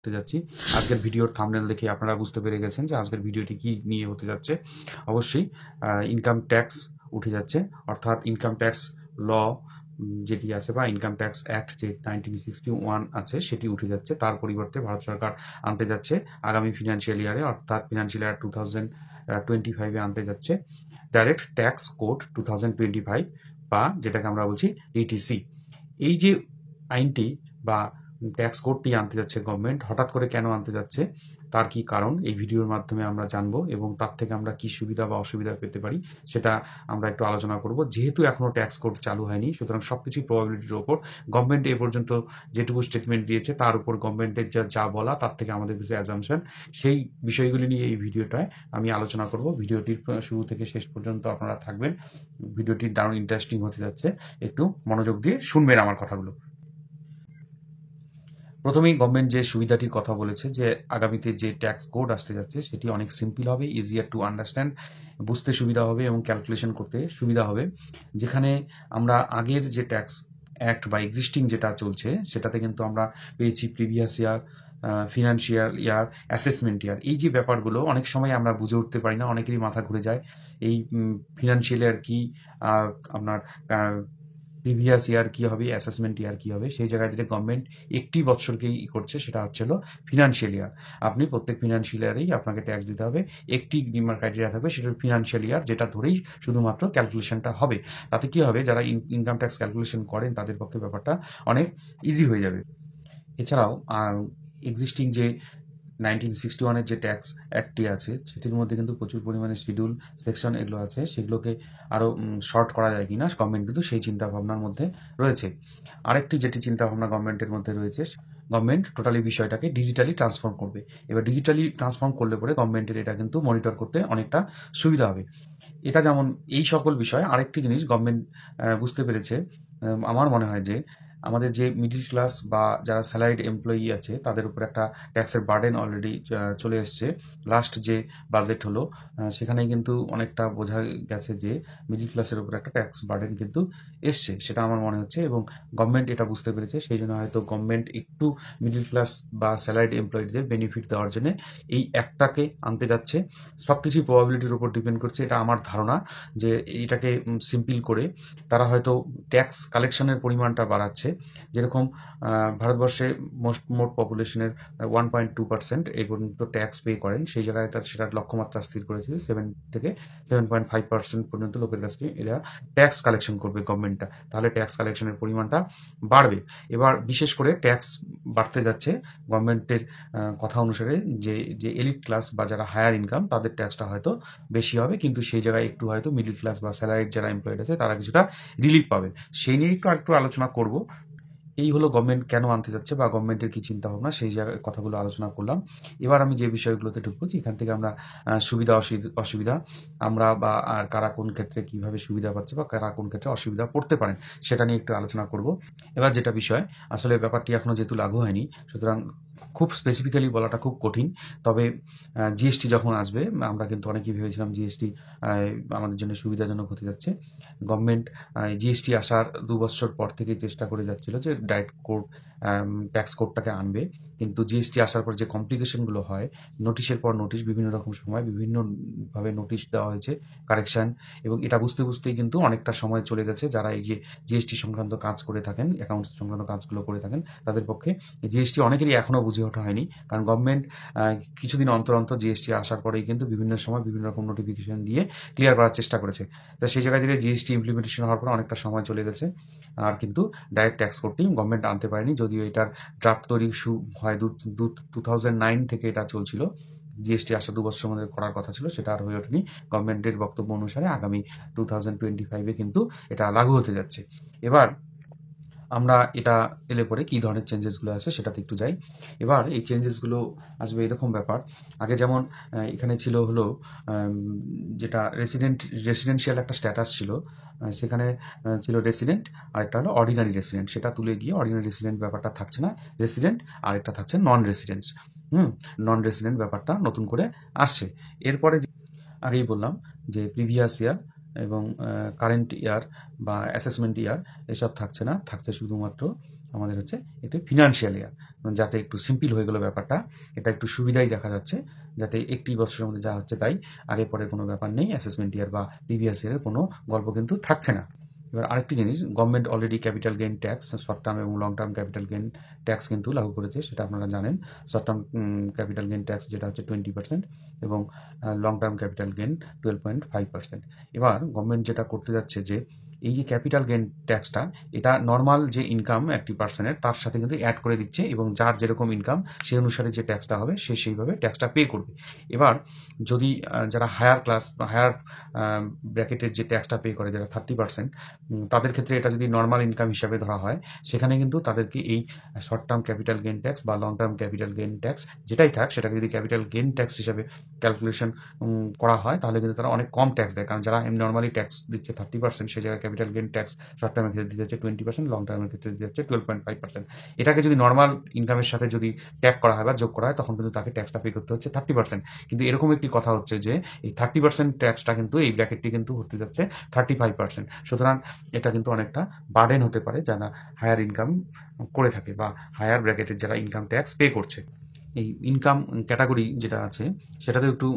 করতে যাচ্ছি। আজকের ভিডিওর থাম্বনেল দেখে আপনারা বুঝতে পেরে গেছেন যে আজকের ভিডিওটি কি নিয়ে হতে যাচ্ছে। অবশ্যই ইনকাম ট্যাক্স উঠে যাচ্ছে, অর্থাৎ ইনকাম ট্যাক্স ল যেটি আছে বা ইনকাম ট্যাক্স অ্যাক্ট যে 1961 আছে সেটি উঠে যাচ্ছে। তার পরিবর্তে ভারত সরকার আনতে যাচ্ছে আগামী ফিনান্সিয়াল ইয়ারে, অর্থাৎ ফিনান্সিয়াল ইয়ার 2025-এ আনতে যাচ্ছে ডাইরেক্ট ট্যাক্স কোড 2025, বা যেটাকে আমরা বলছি ডিটিসি। এই যে আইনটি বা ট্যাক্স কোডটি আনতে যাচ্ছে গভর্নমেন্ট, হঠাৎ করে কেন আনতে যাচ্ছে, তার কি কারণ এই ভিডিওর মাধ্যমে আমরা জানবো, এবং তার থেকে আমরা কি সুবিধা বা অসুবিধা পেতে পারি সেটা আমরা একটু আলোচনা করব। যেহেতু এখনো ট্যাক্স কোড চালু হয়নি, সুতরাং সবকিছুই প্রবাবিলিটির ওপর। গভর্নমেন্ট এ পর্যন্ত যেটুকু স্টেটমেন্ট দিয়েছে তার উপর গভর্নমেন্টের যা বলা তার থেকে আমাদের কিছু অ্যাজাম্পশন, সেই বিষয়গুলি নিয়ে এই ভিডিওটায় আমি আলোচনা করব। ভিডিওটির শুরু থেকে শেষ পর্যন্ত আপনারা থাকবেন। ভিডিওটি দারুণ ইন্টারেস্টিং হতে যাচ্ছে, একটু মনোযোগ দিয়ে শুনবেন আমার কথাগুলো। প্রথমেই গভর্নমেন্ট যে সুবিধাটির কথা বলেছে যে আগামীতে যে ট্যাক্স কোড আসতে যাচ্ছে সেটি অনেক সিম্পল হবে, ইজিয়ার টু আন্ডারস্ট্যান্ড, বুঝতে সুবিধা হবে এবং ক্যালকুলেশন করতে সুবিধা হবে। যেখানে আমরা আগের যে ট্যাক্স অ্যাক্ট বা এক্সিস্টিং যেটা চলছে সেটাতে কিন্তু আমরা পেয়েছি previous year, financial year, assessment ইয়ার। এই যে ব্যাপারগুলো অনেক সময় আমরা বুঝে উঠতে পারি না, অনেকেরই মাথা ঘুরে যায় এই ফিনান্সিয়াল ইয়ার কি, আপনার প্রিভিয়াস ইয়ার কি হবে, অ্যাসেসমেন্ট ইয়ার কি হবে। সেই জায়গায় দিলে গভর্নমেন্ট একটি বছরকেই করছে, সেটা হচ্ছে হলো ফিনান্সিয়াল ইয়ার। আপনি প্রত্যেক ফিনান্সিয়াল ইয়ারেই আপনাকে ট্যাক্স দিতে হবে, একটি ক্রাইটেরিয়া থাকবে, সেটা ফিনান্সিয়াল ইয়ার, যেটা ধরেই শুধুমাত্র ক্যালকুলেশনটা হবে। তাতে কি হবে, যারা ইনকাম ট্যাক্স ক্যালকুলেশন করেন তাদের পক্ষে ব্যাপারটা অনেক ইজি হয়ে যাবে। এছাড়াও এক্সিস্টিং যে 1961-এর যে ট্যাক্স অ্যাক্টটি আছে সেটির মধ্যে কিন্তু প্রচুর পরিমাণে শিডিউল, সেকশন এগুলো আছে, সেগুলোকে আরও শর্ট করা যায় কিনা গভর্নমেন্ট কিন্তু সেই চিন্তা ভাবনার মধ্যে রয়েছে। আরেকটি যেটি চিন্তা ভাবনা গভর্নমেন্টের মধ্যে রয়েছে, গভর্নমেন্ট টোটালি বিষয়টাকে ডিজিটালি ট্রান্সফর্ম করবে। এবার ডিজিটালি ট্রান্সফর্ম করলে পরে গভর্নমেন্টের এটা কিন্তু মনিটর করতে অনেকটা সুবিধা হবে। এটা যেমন এই সকল বিষয়, আরেকটি জিনিস গভর্নমেন্ট বুঝতে পেরেছে, আমার মনে হয় যে আমাদের যে মিডল ক্লাস বা যারা স্যালারিড এমপ্লয়ি আছে তাদের উপর একটা ট্যাক্সের বার্ডেন অলরেডি চলে এসছে। লাস্ট যে বাজেট হলো সেখানেই কিন্তু অনেকটা বোঝা গেছে যে মিডল ক্লাসের উপর একটা ট্যাক্স বার্ডেন কিন্তু এসছে, সেটা আমার মনে হচ্ছে, এবং গভর্নমেন্ট এটা বুঝতে পেরেছে। সেই জন্য হয়তো গভর্নমেন্ট একটু মিডল ক্লাস বা স্যালারিড এমপ্লয়িদের বেনিফিট দেওয়ার জন্য এই একটাকে আনতে যাচ্ছে। সব কিছুই প্রবাবিলিটির উপর ডিপেন্ড করছে, এটা আমার ধারণা, যে এইটাকে সিম্পল করে তারা হয়তো ট্যাক্স কালেকশনের পরিমাণটা বাড়াচ্ছে। যেরকম ভারতবর্ষে মোট পপুলেশনের 1.2% এই পর্যন্ত ট্যাক্স পে করেন, সেই জায়গায় তার সেটার লক্ষ্যমাত্রা স্থির করেছে 7 থেকে 7.5% পর্যন্ত লোকের কাছ থেকে এরা ট্যাক্স কালেকশন করবে গভর্নমেন্টটা, তাহলে ট্যাক্স কালেকশনের পরিমাণটা বাড়বে। এবার বিশেষ করে ট্যাক্স বাড়তে যাচ্ছে গভর্নমেন্টের কথা অনুসারে, যে এলিট ক্লাস বা যারা হায়ার ইনকাম তাদের ট্যাক্সটা হয়তো বেশি হবে, কিন্তু সেই জায়গায় একটু হয়তো মিডল ক্লাস বা স্যালারিড যারা এমপ্লয়েড আছে তারা কিছুটা রিলিফ পাবে। সেই নিয়ে একটু আলোচনা করব। এই হলো গভর্নমেন্ট কেন আনতে যাচ্ছে বা গভর্নমেন্টের কি চিন্তা ভাবনা, সেই জায়গায় কথাগুলো আলোচনা করলাম। এবার আমি যে বিষয়গুলোতে ঢুকবো, এখান থেকে আমরা সুবিধা অসুবিধা আমরা বা আর কারা কোন ক্ষেত্রে কিভাবে সুবিধা পাচ্ছে বা কারা কোন ক্ষেত্রে অসুবিধা পড়তে পারেন সেটা নিয়ে একটু আলোচনা করব। এবার যেটা বিষয়, আসলে ব্যাপারটি এখনো যেহেতু লাগু হয়নি, সুতরাং খুব স্পেসিফিক্যালি বলাটা খুব কঠিন। তবে জিএসটি যখন আসবে, আমরা কিন্তু অনেকেই ভেবেছিলাম জিএসটি আমাদের জন্য সুবিধাজনক হতে যাচ্ছে। গভর্নমেন্ট জিএসটি আসার 2 বছর পর থেকেই চেষ্টা করে যাচ্ছিল যে ডাইরেক্ট কোড, ট্যাক্স কোডটাকে আনবে, কিন্তু জিএসটি আসার পর যে কমপ্লিকেশনগুলো হয়, নোটিশের পর নোটিশ, বিভিন্ন রকম সময় বিভিন্নভাবে নোটিশ দেওয়া হয়েছে, কারেকশন, এবং এটা বুঝতেই কিন্তু অনেকটা সময় চলে গেছে। যারা এই যে জিএসটি সংক্রান্ত কাজ করে থাকেন, অ্যাকাউন্টস সংক্রান্ত কাজগুলো করে থাকেন, তাদের পক্ষে জিএসটি অনেকেরই এখনও বুঝে ওঠা হয়নি, কারণ গভর্নমেন্ট কিছুদিন অন্তর অন্তর জিএসটি আসার পরেই কিন্তু বিভিন্ন সময় বিভিন্ন রকম নোটিফিকেশন দিয়ে ক্লিয়ার করার চেষ্টা করেছে। তা সেই জায়গায় থেকে জিএসটি ইমপ্লিমেন্টেশন হওয়ার পর অনেকটা সময় চলে গেছে, আর কিন্তু ডাইরেক্ট ট্যাক্স কোডটি গভর্নমেন্ট আনতে পারেনি, যদিও এটার ড্রাফট তৈরি হয় 2009 থেকে এটা চলছিল। জিএসটি আসা 2 বছরের মধ্যে করার কথা ছিল, সেটা আর হয়ে ওঠেনি। গভর্নমেন্টের বক্তব্য অনুসারে আগামী 2025-এ কিন্তু এটা লাগু হতে যাচ্ছে। এবার আমরা এটা এলে পরে কী ধরনের চেঞ্জেসগুলো আছে সেটাতে একটু যাই। এবার এই চেঞ্জেসগুলো আসবে এরকম ব্যাপার, আগে যেমন এখানে ছিল হলো যেটা রেসিডেন্সিয়াল একটা স্ট্যাটাস ছিল, সেখানে ছিল রেসিডেন্ট, আরেকটা হলো অর্ডিনারি রেসিডেন্ট, সেটা তুলে গিয়ে অর্ডিনারি রেসিডেন্ট ব্যাপারটা থাকছে না, রেসিডেন্ট, আরেকটা থাকছে নন রেসিডেন্স। নন রেসিডেন্ট ব্যাপারটা নতুন করে আসছে। এরপরে আগেই বললাম যে প্রিভিয়াস ইয়ার এবং কারেন্ট ইয়ার বা অ্যাসেসমেন্ট ইয়ার এসব থাকছে না, থাকছে শুধুমাত্র আমাদের হচ্ছে একটু ফিনান্সিয়াল ইয়ার, যাতে একটু সিম্পল হয়ে গেল ব্যাপারটা, এটা একটু সুবিধাই দেখা যাচ্ছে, যাতে একটি বছরের মধ্যে যা হচ্ছে তাই, আগে পরে কোনো ব্যাপার নেই, অ্যাসেসমেন্ট ইয়ার বা প্রিভিয়াস ইয়ারের কোনো গল্প কিন্তু থাকছে না। এবার আরেকটি জিনিস, government already capital gain tax, short term এবং long term capital gain tax কিন্তু লাগু করেছে, সেটা আপনারা জানেন। Short term capital gain tax যেটা হচ্ছে 20% এবং লং টার্ম ক্যাপিটাল গেইন 12.5%। এবার গভর্নমেন্ট যেটা করতে যাচ্ছে যে এই যে ক্যাপিটাল গেইন ট্যাক্সটা, এটা নর্মাল যে ইনকাম একটি পার্সনের তার সাথে কিন্তু অ্যাড করে দিচ্ছে, এবং যার যেরকম ইনকাম সেই অনুসারে যে ট্যাক্সটা হবে সে সেইভাবে ট্যাক্সটা পে করবে। এবার যদি যারা হায়ার ক্লাস বা হায়ার ব্র্যাকেটের যে ট্যাক্সটা পে করে, যারা 30%, তাদের ক্ষেত্রে এটা যদি নর্মাল ইনকাম হিসাবে ধরা হয়, সেখানে কিন্তু তাদেরকে এই short term capital gain tax বা long term capital gain tax যেটাই থাক, সেটাকে যদি ক্যাপিটাল গেইন ট্যাক্স হিসাবে ক্যালকুলেশন করা হয়, তাহলে কিন্তু তারা অনেক কম ট্যাক্স দেয়। কারণ যারা নর্মালি ট্যাক্স দিচ্ছে 30%, সেই জায়গায় ক্যাপিটাল গেইন ট্যাক্স শর্ট টার্মের ক্ষেত্রে দিতে হচ্ছে 20%, লং টার্মের ক্ষেত্রে দিতে হচ্ছে 12.5%। এটাকে যদি নর্মাল ইনকামের সাথে যদি ট্যাগ করা হয় বা যোগ করা হয়, তখন কিন্তু তাকে ট্যাক্সটা পে করতে হচ্ছে 30%। কিন্তু এরকম একটি কথা হচ্ছে যে এই 30% ট্যাক্সটা কিন্তু, এই ব্র্যাকেটটি কিন্তু হতে যাচ্ছে 35%। সুতরাং এটা কিন্তু অনেকটা বার্ডেন হতে পারে যারা হায়ার ইনকাম করে থাকে বা হায়ার ব্র্যাকেটের যারা ইনকাম ট্যাক্স পে করছে। এই ইনকাম ক্যাটাগরি যেটা আছে সেটাতেও একটু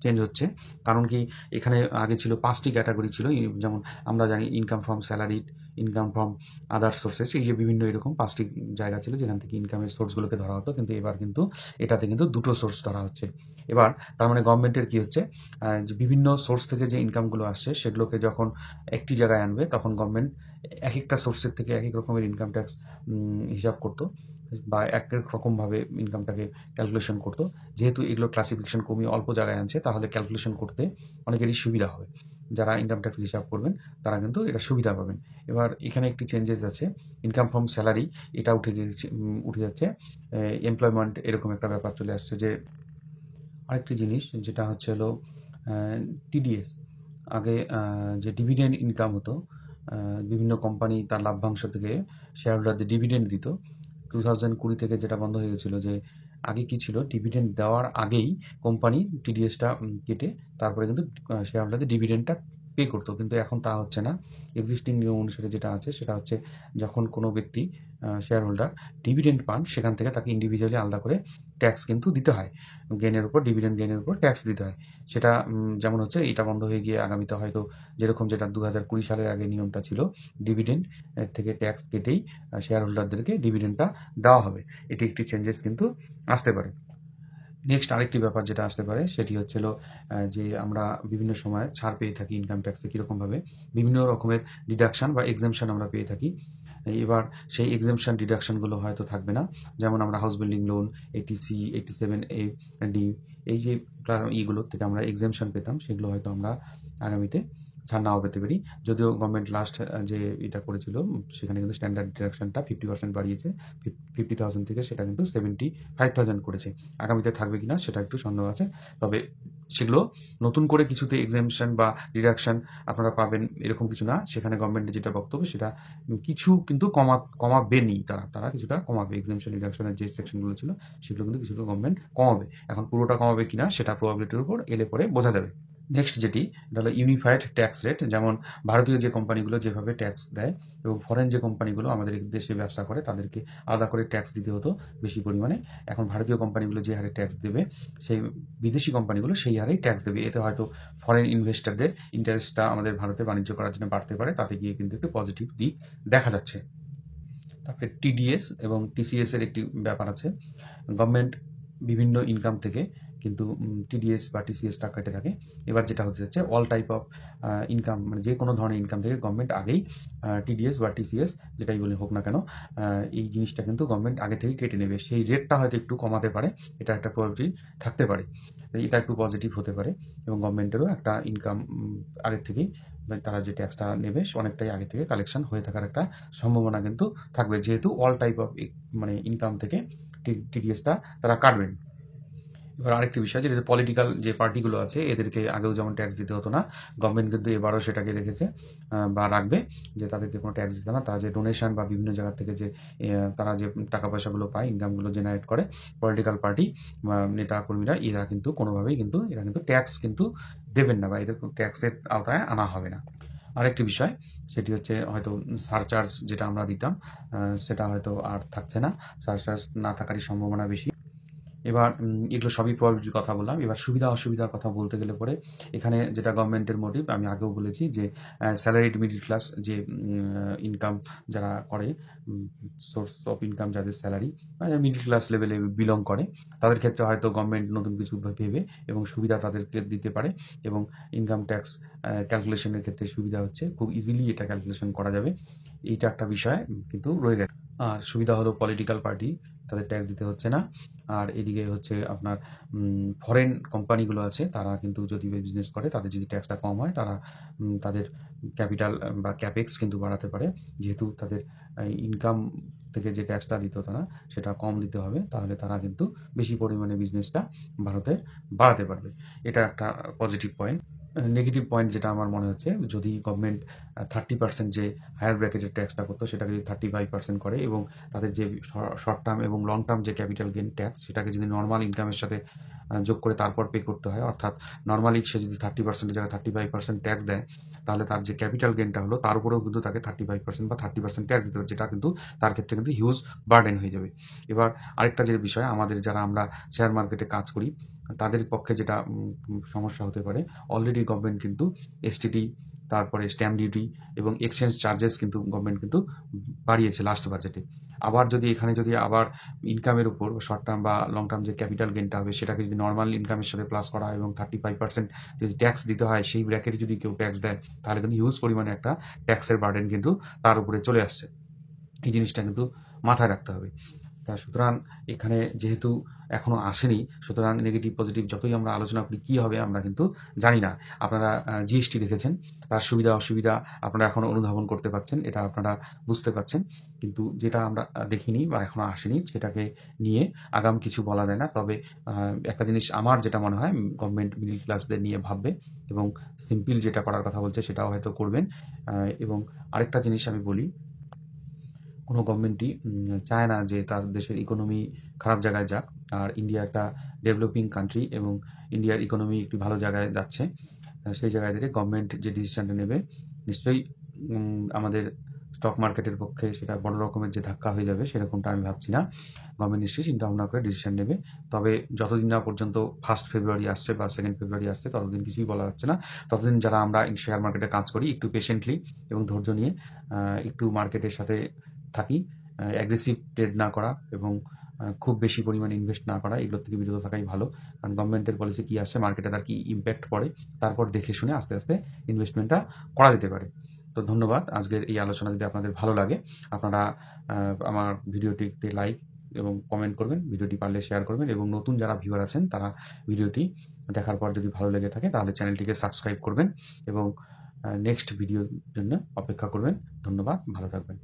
চেঞ্জ হচ্ছে। কারণ কি, এখানে আগে ছিল 5টি ক্যাটাগরি ছিল, যেমন আমরা জানি income from salary, income from other sources, এই যে বিভিন্ন এরকম 5টি জায়গা ছিল যেখান থেকে ইনকামের সোর্সগুলোকে ধরা হতো, কিন্তু এবার কিন্তু এটাতে কিন্তু দুটো সোর্স ধরা হচ্ছে। এবার তার মানে গভর্নমেন্টের কি হচ্ছে, যে বিভিন্ন সোর্স থেকে যে ইনকামগুলো আসছে সেগুলোকে যখন একটি জায়গায় আনবে, তখন গভর্নমেন্ট এক একটা সোর্সের থেকে এক এক রকমের ইনকাম ট্যাক্স হিসাব করতো বা এক এক রকমভাবে ইনকামটাকে ক্যালকুলেশন করতো। যেহেতু এগুলো ক্লাসিফিকেশন কমিয়ে অল্প জায়গায় আনছে, তাহলে ক্যালকুলেশন করতে অনেকেরই সুবিধা হবে। যারা ইনকাম ট্যাক্স হিসাব করবেন তারা কিন্তু এটা সুবিধা পাবেন। এবার এখানে একটি চেঞ্জেস আছে, ইনকাম ফ্রম স্যালারি এটা উঠে যাচ্ছে, এমপ্লয়মেন্ট এরকম একটা ব্যাপার চলে আসছে। যে আরেকটি জিনিস যেটা হচ্ছে হলো টিডিএস, আগে যে ডিভিডেন্ড ইনকাম হতো, বিভিন্ন কোম্পানি তার লাভ্যাংশ থেকে শেয়ার হোল্ডারদের ডিভিডেন্ড দিত। 2020 থেকে যেটা বন্ধ হয়ে গেছিলো, যে আগে কি ছিল, ডিভিডেন্ড দেওয়ার আগেই কোম্পানি টিডিএসটা কেটে তারপরে কিন্তু শেয়ার হোল্ডারদের ডিভিডেন্ডটা পে করতো, কিন্তু এখন তা হচ্ছে না। এক্সিস্টিং নিয়ম অনুসারে যেটা আছে সেটা হচ্ছে, যখন কোনো ব্যক্তি শেয়ার হোল্ডার ডিভিডেন্ড পান, সেখান থেকে তাকে ইন্ডিভিজুয়ালি আলাদা করে ট্যাক্স কিন্তু দিতে হয়, গেনের উপর, ডিভিডেন্ড গেনের উপর ট্যাক্স দিতে হয়। সেটা যেমন হচ্ছে এটা বন্ধ হয়ে গিয়ে আগামীতে হয়তো যেরকম যেটা 2020 সালের আগে নিয়মটা ছিল, ডিভিডেন্ড থেকে ট্যাক্স কেটেই শেয়ার হোল্ডারদেরকে ডিভিডেন্ডটা দেওয়া হবে। এটি একটি চেঞ্জেস কিন্তু আসতে পারে। নেক্সট আরেকটি ব্যাপার যেটা আসতে পারে সেটি হচ্ছে হলো, যে আমরা বিভিন্ন সময় ছাড় পেয়ে থাকি ইনকাম ট্যাক্সে, কীরকমভাবে বিভিন্ন রকমের ডিডাকশান বা এক্সেমশন আমরা পেয়ে থাকি। এবার সেই এক্সেমশন ডিডাকশনগুলো হয়তো থাকবে না। যেমন আমরা house building loan, ATC, 87A D, এই যে ইগুলোর থেকে আমরা এক্সেমশন পেতাম, সেগুলো হয়তো আমরা আগামীতে ছাড় নাও পেতে পারি। যদিও গভর্নমেন্ট লাস্ট যে এটা করেছিল, সেখানে কিন্তু স্ট্যান্ডার্ড ডিডাকশনটা 50% বাড়িয়েছে, 50,000 থেকে সেটা কিন্তু 75,000 করেছে। আগামীতে থাকবে কিনা সেটা একটু সন্দেহ আছে। তবে সেগুলো নতুন করে কিছুতে এক্সেমশন বা ডিডাকশন আপনারা পাবেন এরকম কিছু না। সেখানে গভর্নমেন্টের যেটা বক্তব্য, সেটা কিছু কিন্তু কমাবেনি, তারা কিছুটা কমাবে। এক্সেমশন ডিডাকশনের যে সেকশনগুলো ছিল সেগুলো কিন্তু কিছুটা গভর্নমেন্ট কমাবে। এখন পুরোটা কমাবে কিনা সেটা প্রবাবিলিটির উপর এলে পরে বোঝা যাবে। নেক্সট যেটি, এটা হলো ইউনিফাইড ট্যাক্স রেট। যেমন ভারতীয় যে কোম্পানিগুলো যেভাবে ট্যাক্স দেয়, এবং ফরেন যে কোম্পানিগুলো আমাদের দেশে ব্যবসা করে তাদেরকে আলাদা করে ট্যাক্স দিতে হতো বেশি পরিমাণে, এখন ভারতীয় কোম্পানিগুলো যে হারে ট্যাক্স দেবে, সেই বিদেশি কোম্পানিগুলো সেই হারেই ট্যাক্স দেবে। এতে হয়তো ফরেন ইনভেস্টরদের ইন্টারেস্টটা আমাদের ভারতে বাণিজ্য করার জন্য বাড়তে পারে, তাতে গিয়ে কিন্তু একটু পজিটিভ দিক দেখা যাচ্ছে। তারপরে টিডিএস এবং টিসিএস এর একটি ব্যাপার আছে। গভর্নমেন্ট বিভিন্ন ইনকাম থেকে কিন্তু টিডিএস বা টিসিএসটা কেটে থাকে। এবার যেটা হতে যাচ্ছে, অল টাইপ অফ ইনকাম, মানে যে কোনো ধরনের ইনকাম থেকে গভর্নমেন্ট আগেই টিডিএস বা টিসিএস যেটাই বলে হোক না কেন, এই জিনিসটা কিন্তু গভর্নমেন্ট আগে থেকেই কেটে নেবে। সেই রেটটা হয়তো একটু কমাতে পারে, এটা একটা প্রবাবিলিটি থাকতে পারে। এটা একটু পজিটিভ হতে পারে, এবং গভর্নমেন্টেরও একটা ইনকাম আগের থেকেই, তারা যে ট্যাক্সটা নেবে অনেকটাই আগে থেকে কালেকশন হয়ে থাকার একটা সম্ভাবনা কিন্তু থাকবে, যেহেতু অল টাইপ অফ মানে ইনকাম থেকে টিডিএসটা তারা কাটবেন। এবার আরেকটি বিষয়, যেটা পলিটিক্যাল যে পার্টিগুলো আছে এদেরকে আগেও যেমন ট্যাক্স দিতে হতো না, গভর্নমেন্ট কিন্তু এবারও সেটাকে রেখেছে বা রাখবে, যে তাদেরকে কোনো ট্যাক্স দিতে না। তারা যে ডোনেশন বা বিভিন্ন জায়গা থেকে যে তারা যে টাকা পয়সাগুলো পায়, ইনকামগুলো জেনারেট করে, পলিটিক্যাল পার্টি নেতা কর্মীরা, এরা কিন্তু কোনোভাবেই কিন্তু ট্যাক্স কিন্তু দেবেন না, বা এদের ট্যাক্সের আওতায় আনা হবে না। আরেকটি বিষয় সেটি হচ্ছে হয়তো সারচার্জ যেটা আমরা দিতাম সেটা হয়তো আর থাকছে না। সারচার্জ না থাকারই সম্ভাবনা বেশি। এবার এগুলো সবই প্রবাবিলিটির কথা বললাম। এবার সুবিধা-অসুবিধার কথা বলতে গেলে পরে এখানে যেটা গভর্নমেন্টের মোটিভ আমি আগেও বলেছি যে স্যালারিড মিডল ক্লাস যে ইনকাম যারা করে, সোর্স অফ ইনকাম যাদের স্যালারি মিডল ক্লাস লেভেলে বিলং করে, তাদের ক্ষেত্রে হয়তো গভর্নমেন্ট নতুন কিছু ভেবে এবং সুবিধা তাদেরকে দিতে পারে এবং ইনকাম ট্যাক্স ক্যালকুলেশনের ক্ষেত্রে সুবিধা হচ্ছে খুব ইজিলি এটা ক্যালকুলেশন করা যাবে। এইটা একটা বিষয় কিন্তু রয়ে গেছে। আর সুবিধা হলো পলিটিক্যাল পার্টি তাদের ট্যাক্স দিতে হচ্ছে না। আর এদিকে হচ্ছে আপনার ফরেন কোম্পানিগুলো আছে তারা কিন্তু যদি বিজনেস করে তাদের যদি ট্যাক্সটা কম হয় তারা তাদের ক্যাপিটাল বা ক্যাপেক্স কিন্তু বাড়াতে পারে। যেহেতু তাদের ইনকাম থেকে যে ট্যাক্সটা দিত তারা সেটা কম দিতে হবে, তাহলে তারা কিন্তু বেশি পরিমাণে বিজনেসটা ভারতে বাড়াতে পারবে। এটা একটা পজিটিভ পয়েন্ট। নেগেটিভ পয়েন্ট যেটা আমার মনে হচ্ছে, যদি গভর্নমেন্ট 30% যে হায়ার ব্র্যাকেটের ট্যাক্সটা করতো সেটাকে যদি 35% করে এবং তাদের যে শর্ট টার্ম এবং লং টার্ম যে ক্যাপিটাল গেইন ট্যাক্স সেটাকে যদি নর্মাল ইনকামের সাথে যোগ করে তারপর পে করতে হয়, অর্থাৎ নর্মালি সে যদি 30% এর জায়গায় 35% ট্যাক্স দেয়, তাহলে তার যে ক্যাপিটাল গেইনটা হলো তার উপরেও কিন্তু তাকে 35% বা 30% ট্যাক্স দিতে হবে, যেটা কিন্তু তার ক্ষেত্রে কিন্তু হিউজ বার্ডেন হয়ে যাবে। এবার আরেকটা যে বিষয়, আমাদের যারা আমরা শেয়ার মার্কেটে কাজ করি তাদের পক্ষে যেটা সমস্যা হতে পারে, অলরেডি গভর্নমেন্ট কিন্তু এসটিটি, তারপরে স্ট্যাম্প ডিউটি এবং এক্সচেঞ্জ চার্জেস কিন্তু গভর্নমেন্ট কিন্তু বাড়িয়েছে লাস্ট বাজেটে। আবার যদি এখানে যদি আবার ইনকামের উপর শর্ট টার্ম বা লং টার্ম যে ক্যাপিটাল গেইনটা হবে সেটাকে যদি নর্মাল ইনকামের সাথে প্লাস করা হয় এবং 35% যদি ট্যাক্স দিতে হয়, সেই ব্র্যাকেটে যদি কেউ ট্যাক্স দেয় তাহলে কিন্তু হিউজ পরিমাণে একটা ট্যাক্সের বার্ডেন কিন্তু তার উপরে চলে আসছে। এই জিনিসটা কিন্তু মাথায় রাখতে হবে। সুতরাং এখানে যেহেতু এখনো আসেনি, সুতরাং নেগেটিভ পজিটিভ যতই আমরা আলোচনা করি কি হবে আমরা কিন্তু জানি না। আপনারা জিএসটি দেখেছেন, তার সুবিধা অসুবিধা আপনারা এখনো অনুধাবন করতে পারছেন, এটা আপনারা বুঝতে পারছেন। কিন্তু যেটা আমরা দেখিনি বা এখনো আসেনি সেটাকে নিয়ে আগাম কিছু বলা যায় না। তবে একটা জিনিস আমার যেটা মনে হয়, গভর্নমেন্ট মিডল ক্লাসদের নিয়ে ভাববে এবং সিম্পল যেটা করার কথা বলছে সেটাও হয়তো করবেন। এবং আরেকটা জিনিস আমি বলি, কোনো গভর্নমেন্টই চায় না যে তার দেশের ইকোনমি খারাপ জায়গায় যাক। আর ইন্ডিয়া একটা ডেভেলপিং কান্ট্রি এবং ইন্ডিয়ার ইকোনমি একটি ভালো জায়গায় যাচ্ছে। সেই জায়গায় থেকে গভর্নমেন্ট যে ডিসিশনটা নেবে নিশ্চয়ই আমাদের স্টক মার্কেটের পক্ষে সেটা বড় রকমের যে ধাক্কা হয়ে যাবে সেরকমটা আমি ভাবছি না। গভর্নমেন্ট নিশ্চয়ই চিন্তা ভাবনা করে ডিসিশন নেবে। তবে যতদিন না পর্যন্ত 1st ফেব্রুয়ারি আসছে বা 2nd ফেব্রুয়ারি আসছে ততদিন কিছুই বলা যাচ্ছে না। ততদিন যারা আমরা শেয়ার মার্কেটে কাজ করি একটু পেশেন্টলি এবং ধৈর্য নিয়ে একটু মার্কেটের সাথে থাকি, অ্যাগ্রেসিভ ট্রেড না করা এবং খুব বেশি পরিমাণে ইনভেস্ট না করা, এগুলোর থেকে বিরত থাকাই ভালো। কারণ গভর্নমেন্টের পলিসি কী আসছে, মার্কেটে তার কী ইম্প্যাক্ট পড়ে, তারপর দেখে শুনে আস্তে আস্তে ইনভেস্টমেন্টটা করা যেতে পারে। তো ধন্যবাদ। আজকের এই আলোচনা যদি আপনাদের ভালো লাগে, আপনারা আমার ভিডিওটিতে লাইক এবং কমেন্ট করবেন, ভিডিওটি পারলে শেয়ার করবেন এবং নতুন যারা ভিউয়ার আছেন তারা ভিডিওটি দেখার পর যদি ভালো লেগে থাকে তাহলে চ্যানেলটিকে সাবস্ক্রাইব করবেন এবং নেক্সট ভিডিওর জন্য অপেক্ষা করবেন। ধন্যবাদ, ভালো থাকবেন।